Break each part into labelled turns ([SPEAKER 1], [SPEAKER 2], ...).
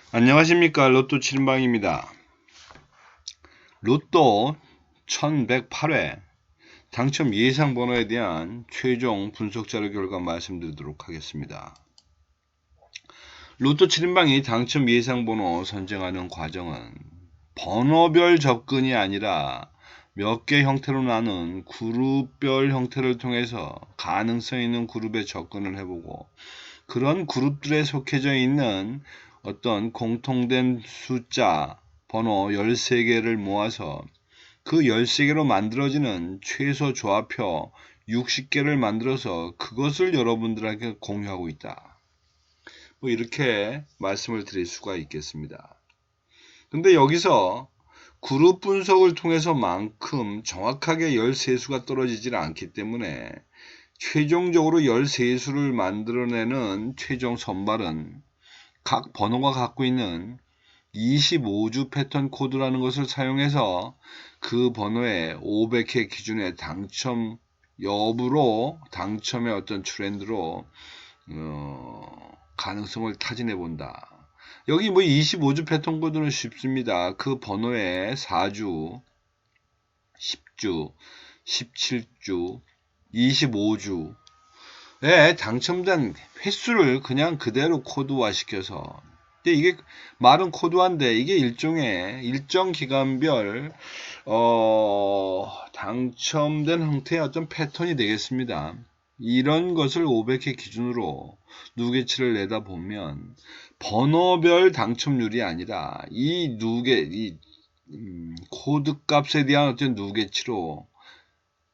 [SPEAKER 1] 안녕하십니까. 로또 칠방입니다. 로또 1108회 당첨 예상 번호에 대한 최종 분석 자료 결과 말씀드리도록 하겠습니다. 로또 7인방이 당첨 예상 번호 선정하는 과정은 번호별 접근이 아니라 몇 개 형태로 나눈 그룹별 형태를 통해서 가능성 있는 그룹에 접근을 해보고 그런 그룹들에 속해져 있는 어떤 공통된 숫자, 번호 13개를 모아서 그 13개로 만들어지는 최소 조합표 60개를 만들어서 그것을 여러분들에게 공유하고 있다. 뭐 이렇게 말씀을 드릴 수가 있겠습니다. 근데 여기서 그룹 분석을 통해서만큼 정확하게 13수가 떨어지질 않기 때문에 최종적으로 13수를 만들어내는 최종 선발은 각 번호가 갖고 있는 25주 패턴 코드라는 것을 사용해서 그 번호의 500회 기준의 당첨 여부로 당첨의 어떤 트렌드로 가능성을 타진해 본다. 여기 뭐 25주 패턴 코드는 쉽습니다. 그 번호의 4주, 10주, 17주, 25주 에 당첨된 횟수를 그냥 그대로 코드화 시켜서 이게 말은 코드화인데 이게 일종의 일정 기간별 당첨된 형태의 어떤 패턴이 되겠습니다. 이런 것을 500회 기준으로 누계치를 내다 보면 번호별 당첨률이 아니라 이 코드 값에 대한 어떤 누계치로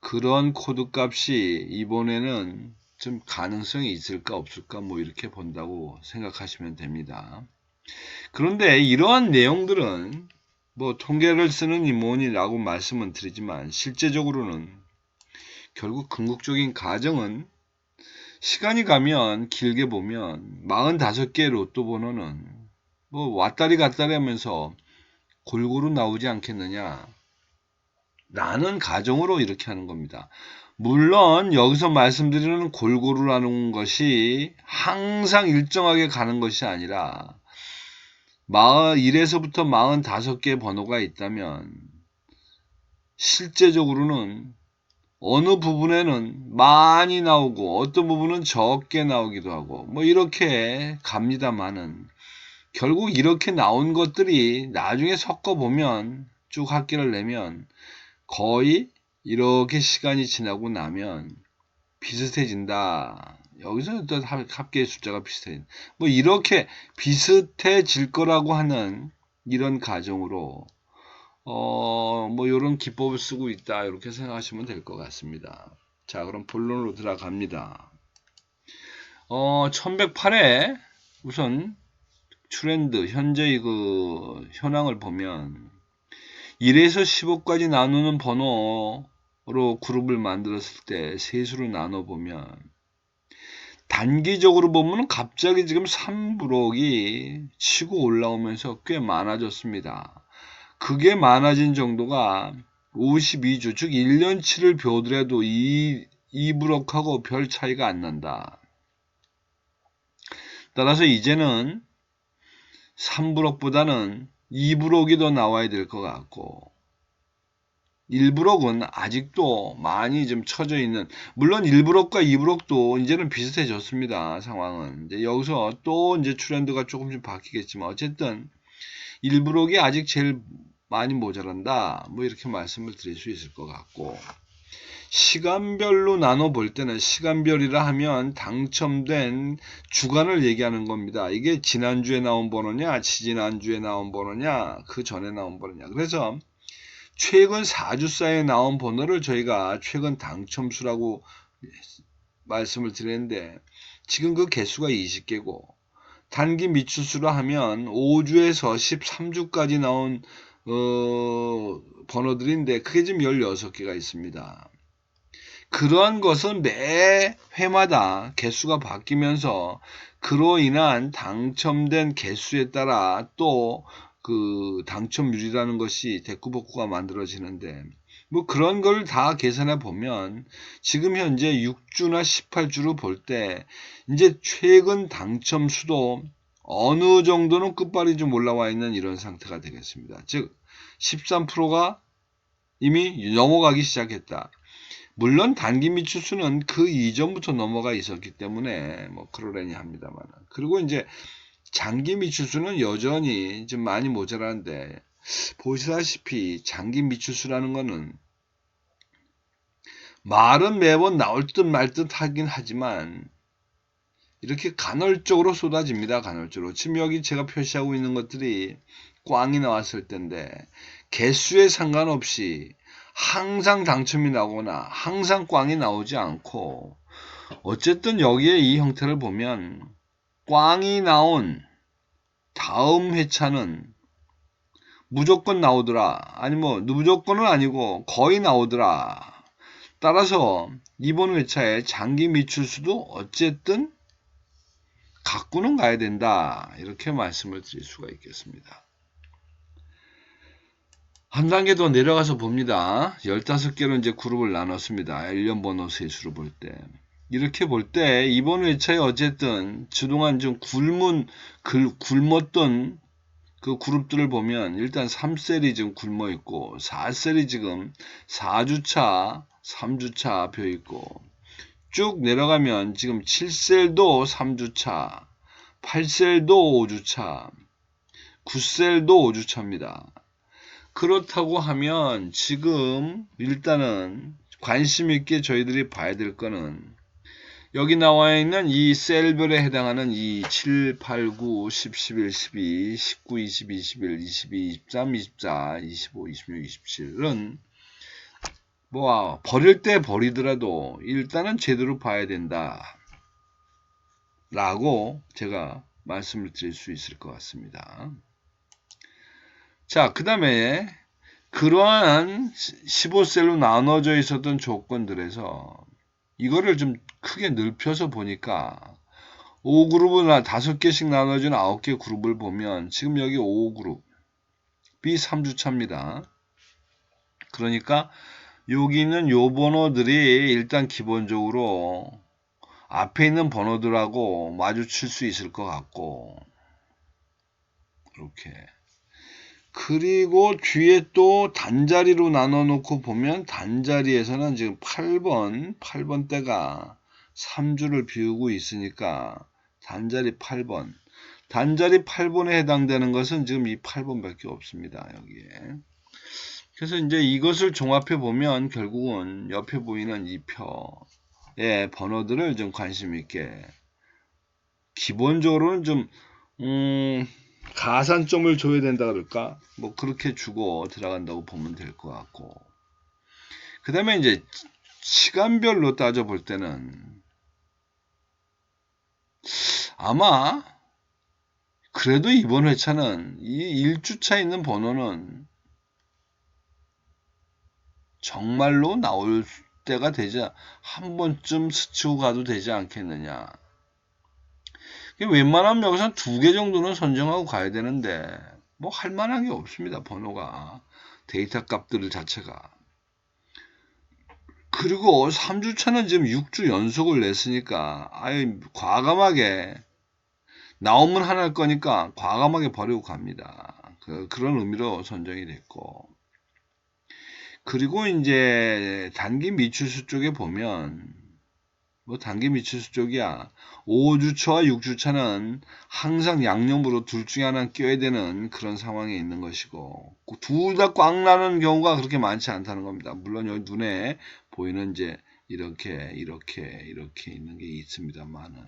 [SPEAKER 1] 그런 코드 값이 이번에는 좀 가능성이 있을까 없을까 뭐 이렇게 본다고 생각하시면 됩니다. 그런데 이러한 내용들은 뭐 통계를 쓰는 이모니라고 말씀은 드리지만 실제적으로는 결국 궁극적인 가정은 시간이 가면 길게 보면 45개의 로또 번호는 뭐 왔다리 갔다리 하면서 골고루 나오지 않겠느냐 라는 가정으로 이렇게 하는 겁니다. 물론 여기서 말씀드리는 골고루라는 것이 항상 일정하게 가는 것이 아니라 41에서부터 45개 번호가 있다면 실제적으로는 어느 부분에는 많이 나오고 어떤 부분은 적게 나오기도 하고 뭐 이렇게 갑니다만은 결국 이렇게 나온 것들이 나중에 섞어보면 쭉 합계를 내면 거의 이렇게 시간이 지나고 나면 비슷해진다. 여기서 또 합계의 숫자가 비슷해진다. 뭐 이렇게 비슷해질 거라고 하는 이런 가정으로 뭐 이런 기법을 쓰고 있다. 이렇게 생각하시면 될 것 같습니다. 자, 그럼 본론으로 들어갑니다. 1108회 우선 트렌드 현재의 그 현황을 보면 1에서 15까지 나누는 번호로 그룹을 만들었을 때 세수로 나눠보면 단기적으로 보면 갑자기 지금 3브록이 치고 올라오면서 꽤 많아졌습니다. 그게 많아진 정도가 52주 즉 1년치를 보더라도 2브록하고 별 차이가 안 난다. 따라서 이제는 3브록보다는 2브록이 더 나와야 될 것 같고 1브록은 아직도 많이 좀 처져 있는, 물론 1브록과 2브록도 이제는 비슷해졌습니다. 상황은. 이제 여기서 또 이제 트렌드가 조금씩 바뀌겠지만 어쨌든 1브록이 아직 제일 많이 모자란다. 뭐 이렇게 말씀을 드릴 수 있을 것 같고, 시간별로 나눠 볼 때는 시간별이라 하면 당첨된 주간을 얘기하는 겁니다. 이게 지난주에 나온 번호냐, 지지난주에 나온 번호냐, 그 전에 나온 번호냐. 그래서 최근 4주 사이에 나온 번호를 저희가 최근 당첨수라고 말씀을 드렸는데 지금 그 개수가 20개고 단기 미추수로 하면 5주에서 13주까지 나온 번호들인데 그게 지금 16개가 있습니다. 그러한 것은 매 회마다 개수가 바뀌면서 그로 인한 당첨된 개수에 따라 또 그 당첨률이라는 것이 대꾸복구가 만들어지는데 뭐 그런 걸 다 계산해 보면 지금 현재 6주나 18주로 볼 때 이제 최근 당첨 수도 어느 정도는 끝발이 좀 올라와 있는 이런 상태가 되겠습니다. 즉 13%가 이미 넘어가기 시작했다. 물론 단기 미추수는 그 이전부터 넘어가 있었기 때문에 뭐 그러려니 합니다만. 그리고 이제 장기 미추수는 여전히 좀 많이 모자란데, 보시다시피 장기 미추수라는 거는 말은 매번 나올 듯 말 듯 하긴 하지만 이렇게 간헐적으로 쏟아집니다. 간헐적으로. 지금 여기 제가 표시하고 있는 것들이 꽝이 나왔을 때인데 개수에 상관없이 항상 당첨이 나거나 항상 꽝이 나오지 않고, 어쨌든 여기에 이 형태를 보면 꽝이 나온 다음 회차는 무조건 나오더라. 아니 뭐 무조건은 아니고 거의 나오더라. 따라서 이번 회차에 장기 미출수도 어쨌든 갖고는 가야 된다. 이렇게 말씀을 드릴 수가 있겠습니다. 한 단계 더 내려가서 봅니다. 15개로 이제 그룹을 나눴습니다. 1년 번호 세수로 볼 때. 이렇게 볼 때 이번 회차에 어쨌든 그동안 좀 굶었던 그 그룹들을 보면 일단 3셀이 지금 굶어 있고 4셀이 지금 4주차, 3주차 벼 있고, 쭉 내려가면 지금 7셀도 3주차, 8셀도 5주차, 9셀도 5주차입니다. 그렇다고 하면 지금 일단은 관심 있게 저희들이 봐야 될 거는 여기 나와 있는 이 셀별에 해당하는 이 7, 8, 9, 10, 11, 12, 19, 20, 21, 22, 23, 24, 25, 26, 27은 뭐 버릴 때 버리더라도 일단은 제대로 봐야 된다 라고 제가 말씀을 드릴 수 있을 것 같습니다. 자, 그 다음에 그러한 15셀로 나눠져 있었던 조건들에서 이거를 좀 크게 넓혀서 보니까 5그룹을 5개씩 나눠진 9개 그룹을 보면 지금 여기 5그룹 B 3주차입니다. 그러니까 여기 있는 요 번호들이 일단 기본적으로 앞에 있는 번호들하고 마주칠 수 있을 것 같고, 이렇게. 그리고 뒤에 또 단자리로 나눠 놓고 보면 단자리에서는 지금 8번 대가 3주를 비우고 있으니까 단자리 8번. 단자리 8번에 해당되는 것은 지금 이 8번밖에 없습니다. 여기에. 그래서 이제 이것을 종합해 보면 결국은 옆에 보이는 이 표의 번호들을 좀 관심 있게, 기본적으로는 좀 가산점을 줘야 된다 그럴까? 뭐 그렇게 주고 들어간다고 보면 될 것 같고, 그 다음에 이제 시간별로 따져볼 때는 아마 그래도 이번 회차는 이 1주차 있는 번호는 정말로 나올 때가 되지, 한 번쯤 스치고 가도 되지 않겠느냐. 웬만하면 여기서 2개 정도는 선정하고 가야 되는데 뭐 할만한 게 없습니다. 번호가, 데이터 값들 자체가. 그리고 3주차는 지금 6주 연속을 냈으니까 아예 과감하게 나오면 하나일 거니까 과감하게 버리고 갑니다. 그런 의미로 선정이 됐고, 그리고 이제 단기 미추수 쪽에 보면 뭐 단기 미추수 쪽이야 5주차와 6주차는 항상 양념으로 둘 중에 하나 껴야 되는 그런 상황에 있는 것이고, 둘 다 꽝 나는 경우가 그렇게 많지 않다는 겁니다. 물론 여기 눈에 보이는 이제 이렇게 있는 게 있습니다만은,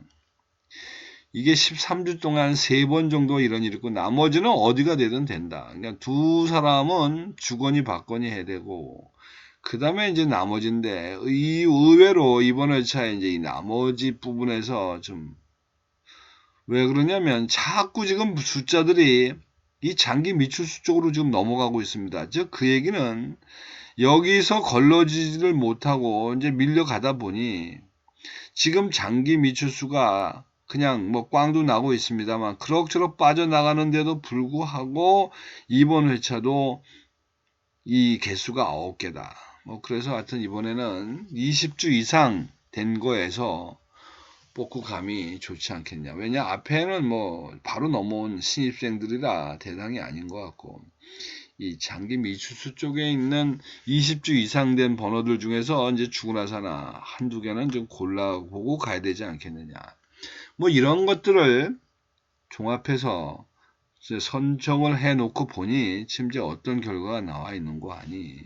[SPEAKER 1] 이게 13주 동안 3번 정도 이런 일이 있고 나머지는 어디가 되든 된다. 그러니까 두 사람은 주거니 받거니 해야 되고, 그 다음에 이제 나머지인데, 의외로 이번 회차에 이제 이 나머지 부분에서 좀, 왜 그러냐면 자꾸 지금 숫자들이 이 장기 미추수 쪽으로 지금 넘어가고 있습니다. 즉, 그 얘기는 여기서 걸러지지를 못하고 이제 밀려가다 보니 지금 장기 미추수가 그냥 뭐 꽝도 나고 있습니다만 그럭저럭 빠져나가는데도 불구하고 이번 회차도 이 개수가 9개다. 뭐 그래서 하여튼 이번에는 20주 이상 된 거에서 뽑고 감이 좋지 않겠냐. 왜냐 앞에는 뭐 바로 넘어온 신입생들이라 대상이 아닌 것 같고, 이 장기 미추수 쪽에 있는 20주 이상 된 번호들 중에서 이제 주구나서나 한두 개는 좀 골라보고 가야 되지 않겠느냐. 뭐 이런 것들을 종합해서 선정을 해놓고 보니 심지어 어떤 결과가 나와 있는 거 아니.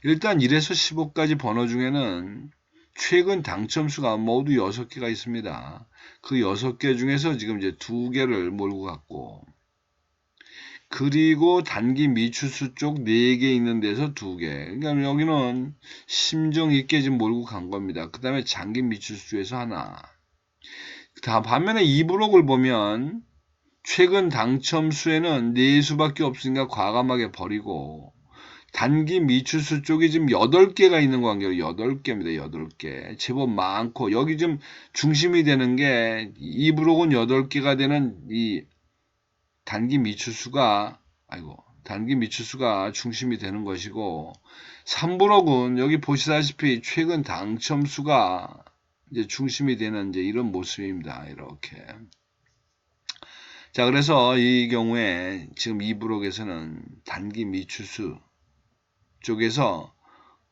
[SPEAKER 1] 일단 1에서 15까지 번호 중에는 최근 당첨수가 모두 6개가 있습니다. 그 6개 중에서 지금 이제 2개를 몰고 갔고, 그리고 단기 미추수 쪽 4개 있는 데서 2개. 그러니까 여기는 심정 있게 지금 몰고 간 겁니다. 그 다음에 장기 미추수에서 하나. 반면에 2브록을 보면 최근 당첨수에는 4수밖에 없으니까 과감하게 버리고, 단기 미추수 쪽이 지금 8개가 있는 관계로 8개입니다. 8개. 제법 많고, 여기 좀 중심이 되는 게 2브록은 8개가 되는 이 단기 미추수가 중심이 되는 것이고, 3브록은 여기 보시다시피 최근 당첨수가 이제 중심이 되는 이제 이런 모습입니다. 이렇게. 자, 그래서 이 경우에 지금 2브록에서는 단기 미추수 쪽에서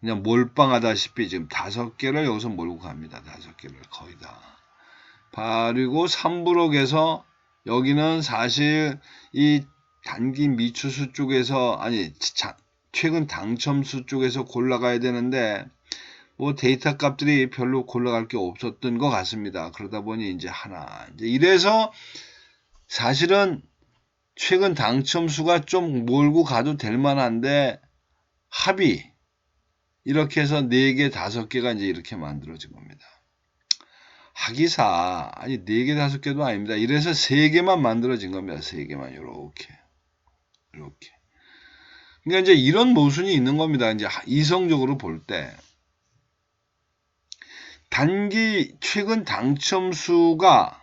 [SPEAKER 1] 그냥 몰빵하다시피 지금 5개를 여기서 몰고 갑니다. 5개를 거의 다. 그리고 3브록에서 여기는 사실 이 단기 미추수 쪽에서, 아니 최근 당첨수 쪽에서 골라가야 되는데 뭐 데이터 값들이 별로 골라갈 게 없었던 것 같습니다. 그러다 보니 이제 하나, 이제 이래서 사실은 최근 당첨수가 좀 몰고 가도 될 만한데 합의 이렇게 해서 4개, 5개가 이제 이렇게 만들어진 겁니다. 하기사, 아니 4개, 5개도 아닙니다. 이래서 3개만 만들어진 겁니다. 3개만 이렇게. 그러니까 이제 이런 모순이 있는 겁니다. 이제 이성적으로 볼 때 단기 최근 당첨수가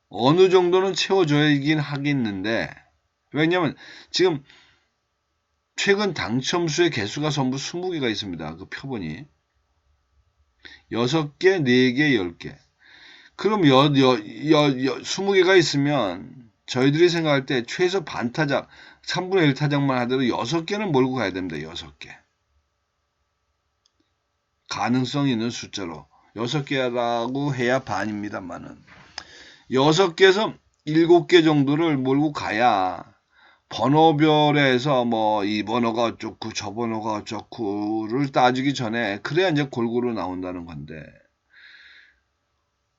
[SPEAKER 1] 어느 정도는 채워져야긴 하겠는데, 왜냐면 지금 최근 당첨수의 개수가 전부 20개가 있습니다. 그 표본이 6개, 4개, 10개. 그럼 20개가 있으면 저희들이 생각할 때 최소 반타작, 3분의 1 타작만 하더라도 6개는 몰고 가야 됩니다. 6개. 가능성 있는 숫자로 6개라고 해야 반입니다만은 6개에서 7개 정도를 몰고 가야 번호별에서 뭐 이 번호가 어쩌고 저 번호가 어쩌고를 따지기 전에 그래야 이제 골고루 나온다는 건데,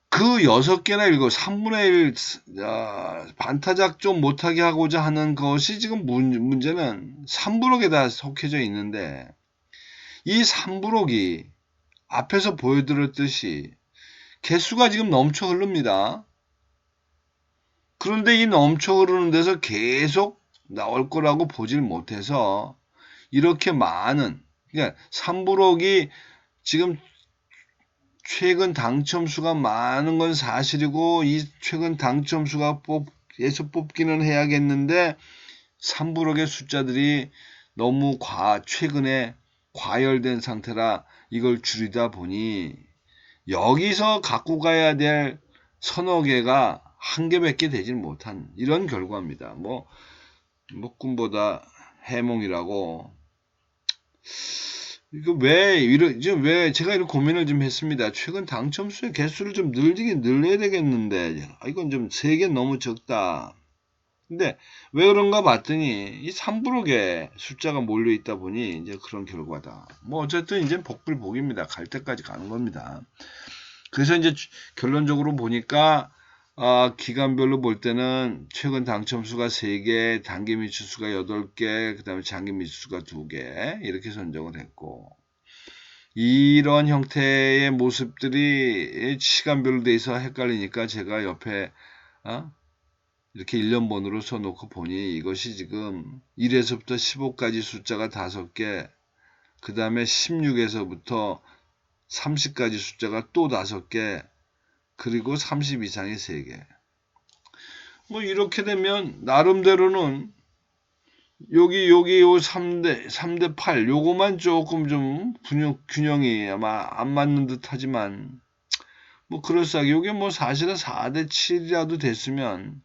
[SPEAKER 1] 그 6개나 7, 3분의 1 반타작 좀 못하게 하고자 하는 것이 지금 문제는 3브록에 다 속해져 있는데, 이 3브록이 앞에서 보여드렸듯이 개수가 지금 넘쳐 흐릅니다. 그런데 이 넘쳐 흐르는 데서 계속 나올 거라고 보질 못해서 이렇게 많은, 그러니까 3브록이 지금 최근 당첨수가 많은 건 사실이고 이 최근 당첨수가 뽑기는 해야겠는데 3브록의 숫자들이 너무 최근에 과열된 상태라 이걸 줄이다 보니 여기서 갖고 가야 될 서너 개가 한 개밖에 되질 못한 이런 결과입니다. 뭐 꿈보다 해몽이라고. 이거 왜 제가 이런 고민을 좀 했습니다. 최근 당첨수의 개수를 좀 늘려야 되겠는데, 이건 좀 3개 너무 적다. 근데 왜 그런가 봤더니 이 3브록에 숫자가 몰려 있다 보니 이제 그런 결과다. 뭐 어쨌든 이제 복불복입니다. 갈 때까지 가는 겁니다. 그래서 이제 결론적으로 보니까 기간별로 볼 때는 최근 당첨수가 3개, 단기 미추수가 8개, 그 다음에 장기 미추수가 2개 이렇게 선정을 했고, 이런 형태의 모습들이 시간별로 돼 있어 헷갈리니까 제가 옆에 이렇게 1년번호로 써놓고 보니 이것이 지금 1에서부터 15까지 숫자가 5개, 그 다음에 16에서부터 30까지 숫자가 또 5개, 그리고 30 이상의 3개. 뭐 이렇게 되면 나름대로는 여기 요 3대 8 요거만 조금 좀 균형이 아마 안 맞는 듯 하지만 뭐 그럴싸하게 요게 뭐 사실은 4대 7이라도 됐으면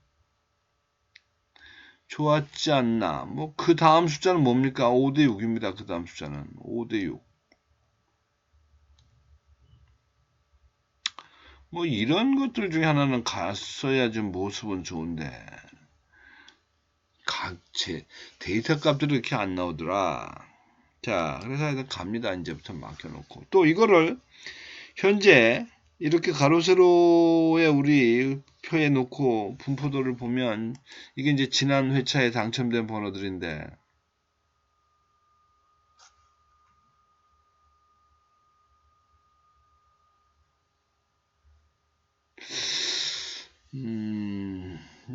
[SPEAKER 1] 좋았지 않나. 뭐 그 다음 숫자는 뭡니까? 5대 6입니다. 그 다음 숫자는 5대 6. 뭐 이런 것들 중에 하나는 갔어야 좀 모습은 좋은데 각체 데이터 값들이 이렇게 안 나오더라. 자, 그래서 일단 갑니다. 이제부터 맡겨놓고 또 이거를 현재 이렇게 가로 세로에 우리 표에 놓고 분포도를 보면 이게 이제 지난 회차에 당첨된 번호들인데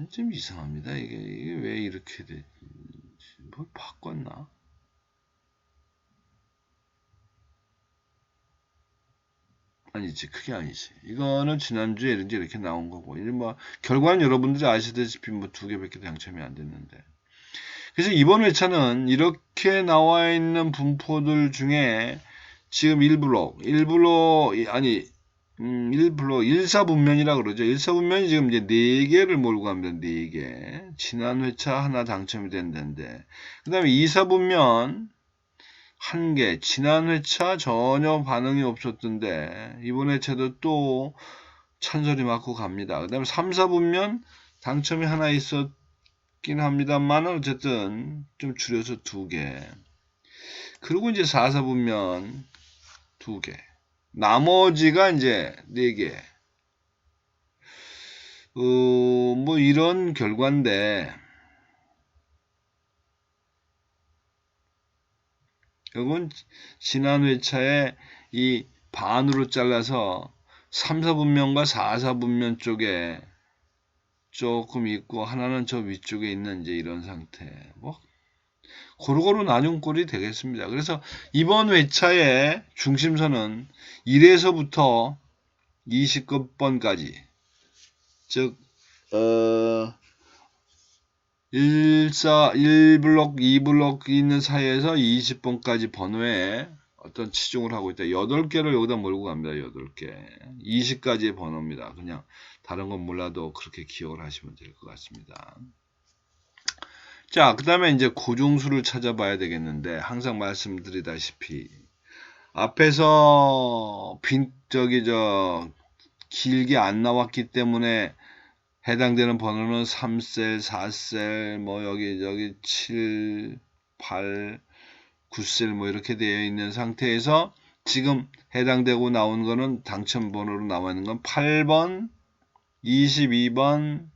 [SPEAKER 1] 좀 이상합니다. 이게 왜 이렇게 돼? 뭐 바꿨나? 아니지, 그게 아니지. 이거는 지난주에 이렇게 나온 거고, 이제 뭐 결과는 여러분들이 아시다시피 뭐 2개밖에 당첨이 안 됐는데. 그래서 이번 회차는 이렇게 나와 있는 분포들 중에 지금 1사분면이라 그러죠. 1사분면이 지금 이제 4개를 몰고 갑니다. 4개. 지난 회차 하나 당첨이 된다는데. 그 다음에 2사분면 1개. 지난 회차 전혀 반응이 없었던데, 이번 회차도 또 찬소리 맞고 갑니다. 그 다음에 3사분면 당첨이 하나 있었긴 합니다만, 어쨌든 좀 줄여서 2개. 그리고 이제 4사분면 2개. 나머지가 이제 4개. 뭐 이런 결과인데, 이건 지난 회차에 이 반으로 잘라서 3사분면과 4사분면 쪽에 조금 있고 하나는 저 위쪽에 있는 이제 이런 상태. 뭐 고루고루 나뉜 꼴이 되겠습니다. 그래서 이번 회차의 중심선은 1에서부터 20번까지, 즉 1블록, 2블록 있는 사이에서 20번까지 번호에 어떤 치중을 하고 있다. 8개를 여기다 몰고 갑니다. 8개. 20가지의 번호입니다. 그냥 다른 건 몰라도 그렇게 기억을 하시면 될 것 같습니다. 자, 그 다음에 이제 고정수를 찾아봐야 되겠는데, 항상 말씀드리다시피 앞에서 길게 안 나왔기 때문에 해당되는 번호는 3셀, 4셀, 뭐 여기 7, 8, 9셀 뭐 이렇게 되어 있는 상태에서 지금 해당되고 나온 거는 당첨 번호로 나와 있는 건 8번, 22번,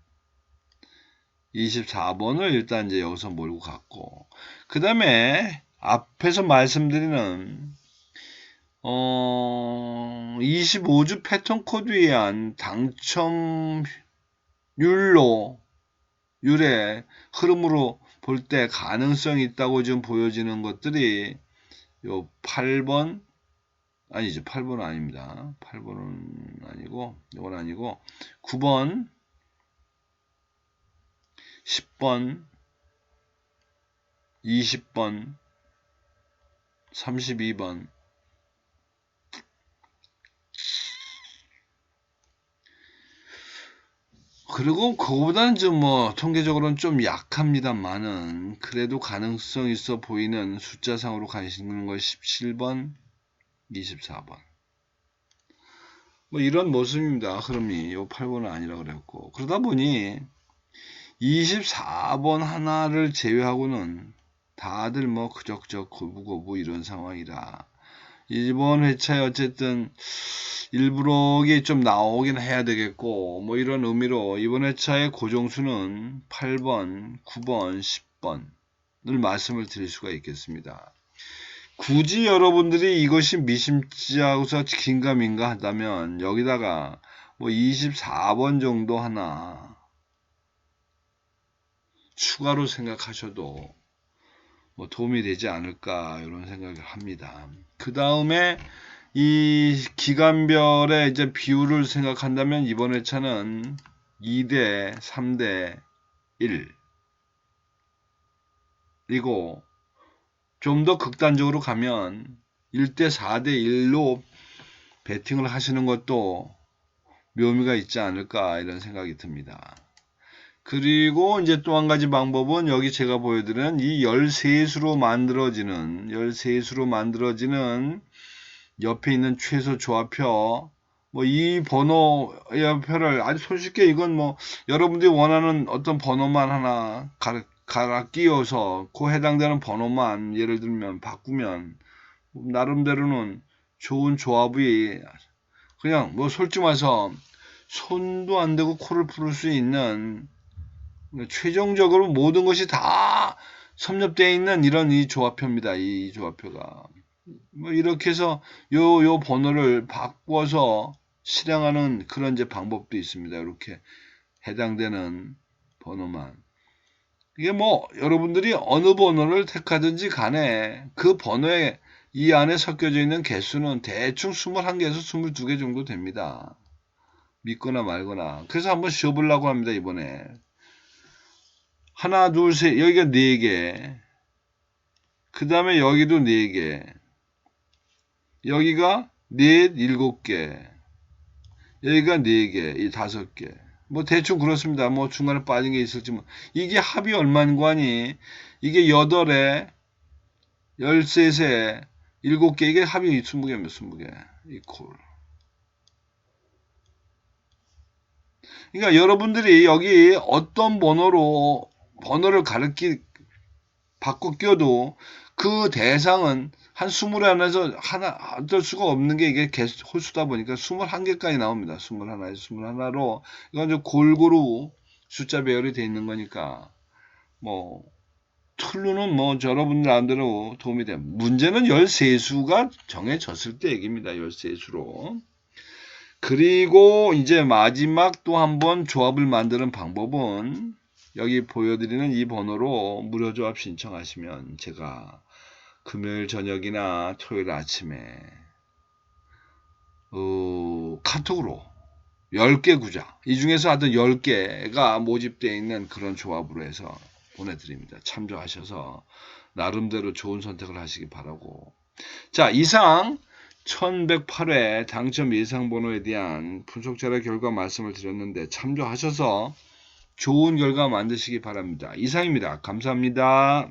[SPEAKER 1] 24번을 일단 이제 여기서 몰고 갔고, 그 다음에 앞에서 말씀드리는 25주 패턴 코드에 의한 당첨 율의 흐름으로 볼 때 가능성이 있다고 지금 보여지는 것들이 요 8번, 아니죠. 8번은 아닙니다. 8번은 아니고, 이건 아니고, 9번, 10번, 20번, 32번, 그리고 그거보다는 좀 뭐 통계적으로는 좀 약합니다만은 그래도 가능성 있어 보이는 숫자상으로 가시는 거 17번, 24번. 뭐 이런 모습입니다. 흐름이 요 8번은 아니라 그랬고, 그러다 보니 24번 하나를 제외하고는 다들 뭐 그적저 고부고부 이런 상황이라 이번 회차에 어쨌든 일부러기 좀 나오긴 해야 되겠고, 뭐 이런 의미로 이번 회차의 고정수는 8번, 9번, 10번을 말씀을 드릴 수가 있겠습니다. 굳이 여러분들이 이것이 미심지하고서 긴가민가 한다면 여기다가 뭐 24번 정도 하나 추가로 생각하셔도 뭐 도움이 되지 않을까 이런 생각을 합니다. 그 다음에 이 기간별의 이제 비율을 생각한다면 이번 회차는 2대 3대 1 그리고 좀 더 극단적으로 가면 1대 4대 1로 배팅을 하시는 것도 묘미가 있지 않을까 이런 생각이 듭니다. 그리고 이제 또 한 가지 방법은 여기 제가 보여드린 이 13수로 만들어지는 옆에 있는 최소 조합표, 뭐 이 번호표를 아주 손쉽게 이건 뭐 여러분들이 원하는 어떤 번호만 하나 갈아 끼워서 그 해당되는 번호만 예를 들면 바꾸면 나름대로는 좋은 조합이 그냥 뭐 솔직히 말해서 손도 안 대고 코를 풀을 수 있는 최종적으로 모든 것이 다 섭렵되어 있는 이런 이 조합표입니다. 이 조합표가. 뭐 이렇게 해서 요 번호를 바꿔서 실행하는 그런 이제 방법도 있습니다. 이렇게 해당되는 번호만. 이게 뭐 여러분들이 어느 번호를 택하든지 간에 그 번호에 이 안에 섞여져 있는 개수는 대충 21개에서 22개 정도 됩니다. 믿거나 말거나. 그래서 한번 쉬어보려고 합니다. 이번에. 하나, 둘, 셋. 여기가 4개. 그 다음에 여기도 4개. 여기가 4, 7개. 여기가 4개, 이 5개. 뭐 대충 그렇습니다. 뭐 중간에 빠진 게 있을지 뭐. 이게 합이 얼마인 거니? 이게 8에 13에 7개. 이게 합이 20개면 20개. 이퀄. 그러니까 여러분들이 여기 어떤 번호를 바꿔 끼워도 그 대상은 한 21에서 하나 어쩔 수가 없는 게 이게 홀수다 보니까 21개까지 나옵니다. 21에서 21로 이건 좀 골고루 숫자 배열이 돼 있는 거니까 뭐 틀로는 뭐 여러분들 안대로 도움이 돼요. 문제는 13수가 정해졌을 때 얘기입니다. 13수로. 그리고 이제 마지막 또 한번 조합을 만드는 방법은 여기 보여드리는 이 번호로 무료 조합 신청하시면 제가 금요일 저녁이나 토요일 아침에 카톡으로 10개 구자 이 중에서 하여튼 10개가 모집되어 있는 그런 조합으로 해서 보내드립니다. 참조하셔서 나름대로 좋은 선택을 하시기 바라고. 자, 이상 1108회 당첨 예상번호에 대한 분석자료 결과 말씀을 드렸는데 참조하셔서 좋은 결과 만드시기 바랍니다. 이상입니다. 감사합니다.